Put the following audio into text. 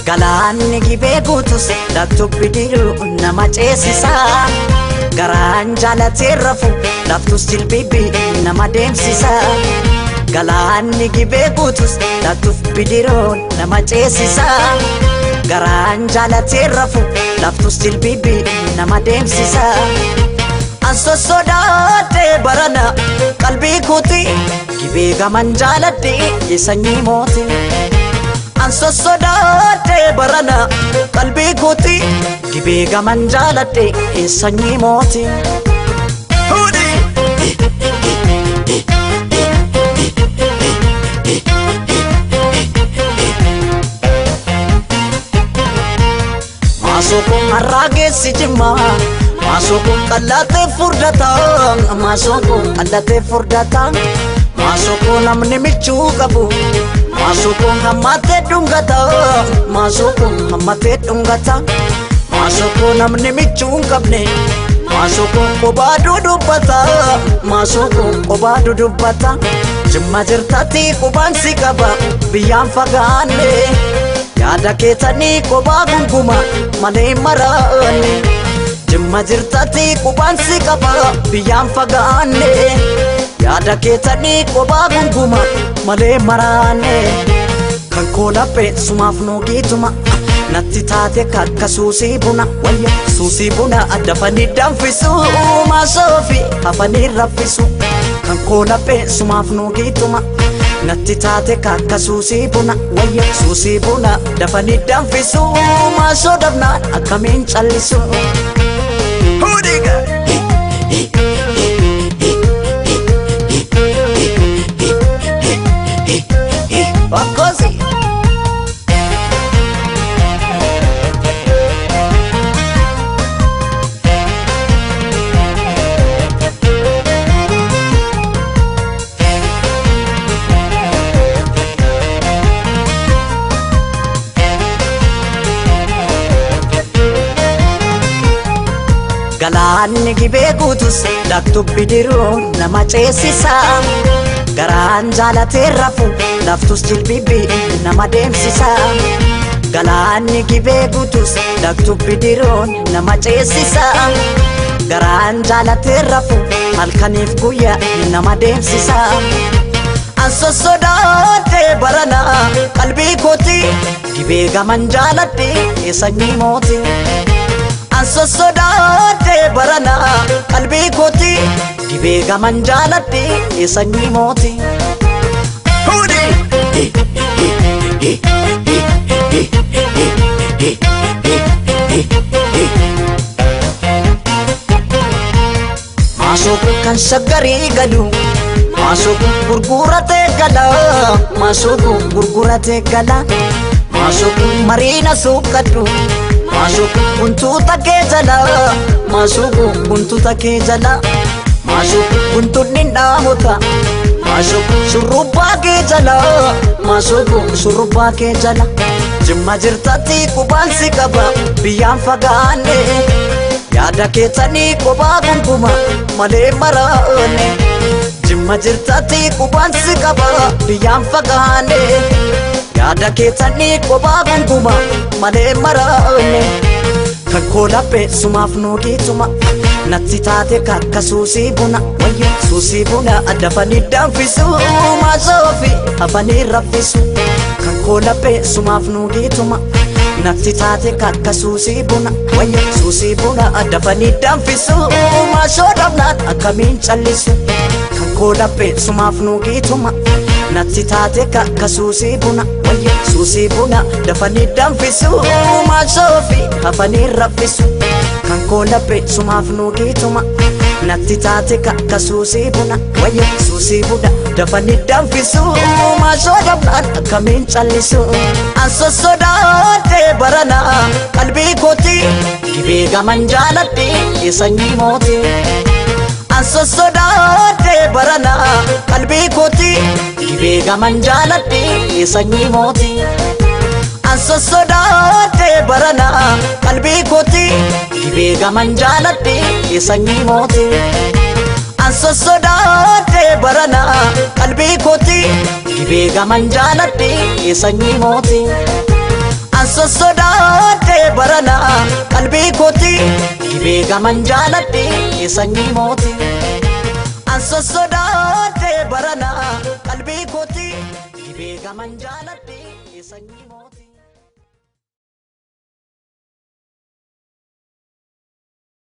Galaanni gibee guutus laftu bidiruu nama ceesisa. Garaan jaalatee rafu laftus jilbibii nama deemsisa. Galaanni gibee guutus laftu bidiruu nama ceesisa. Garaan jaalatee rafu laftus jilbibii nama deemsisa. Anso sodaate barana qalbii kooti gibee gaman jaaladhe sanyii mooti. Anso sodaate barana qalbii kooti gibee gaman jaaladhe sanyii mooti. Masukun harrageessi jimmaa Masukun qallatee furdataa Masukun qallatee furdataa Masukun namni michuu qabu Masukun hammatee dhungataa Masukun hammatee dhungataa Masukun namni michuu qabne Masukun qobaa dudubbataa Masukun qobaa dudubbataa Jimma jirtatti qubaan si qaba biyyaan fagaanne Yaada keetanii qobaa gunguma malee maraanne Jimma jirtatti qubaan si qaba biyyaan fagaanne Yaada keetanii qobaa gunguma malee maraanne Kan koo laphee sumaaf nuugiituma natti taate kakka suusii buna wayya suusii buna dafanii danfisu maasoofi hafanii raffisu Kan koo laphee sumaaf nuugiituma natti taate kakka suusii buna wayya suusii buna dafanii danfisu maasoo dafnaan akkamiin callisu. Bakkosi Galaanni gibee guutus laftu bidiruu nama ceesisa. Garaan jaalatee rafu laftus jilbibii nama deemsisa. Galaanni gibee guutus laftu bidiruu nama ceesisa. Garaan jaalatee rafu halkaniif guyyaa nama deemsisa. Anso sodaate barana qalbii kooti gibee gaman jaaladhe sanyii mooti. Anso sodaate barana qalbii kooti gibee gaman jaaladhe sanyii mooti. Masukun kan shaggarii galu Masukun gurguratee gala Masukun gurguratee gala Masukun mariina suuqadhu Masukun buntuuta kee jala Masukun buntuuta kee jala Masukun buntuunni dhaamota Masukun shurrubbaa kee jala Masukun shurrubbaa kee jala Jimma jirtatti qubaan si qaba biyyaan fagaanne Yaada keetanii qobaa gunguma malee maraanne Jimma jirtatti qubaan si qaba biyyaan fagaanne Yaada keetanii qobaa gunguma malee maraanne Kan koo laphee sumaaf nuugiituma natti taate kakka suusii buna wayya suusii buna dafanii danfisu maasoofi hafanii raffisu Kan koo laphee sumaaf nuugiituma natti taate kakka suusii buna wayya suusii buna dafanii danfisu maasoo dafnaan akkamiin callisu Kan koo laphee sumaaf nuugiituma natti taate kakka suusii buna wayya suusii buna dafanii danfisu maasoofi hafanii raffisu Kan koo laphee sumaaf nuugiituma natti taate kakka suusii buna wayya suusii buna dafanii danfisu maasoo dafnaan akkamiin callisu Anso sodaate barana qalbii kooti gibee gaman jaaladhe sanyii mooti. Anso sodaate barana qalbii kooti gibee gaman jaaladhe sanyii mooti. Anso sodaate barana qalbii kooti gibee gaman jaaladhe sanyii mooti. Anso sodaate barana qalbii kooti gibee gaman jaaladhe sanyii mooti. Anso sodaate barana qalbii kooti dhibee gaman jaaladhe sanyii mooti. Anso sodaate barana qalbii kooti dhibee gaman jaaladhe sanyii mooti.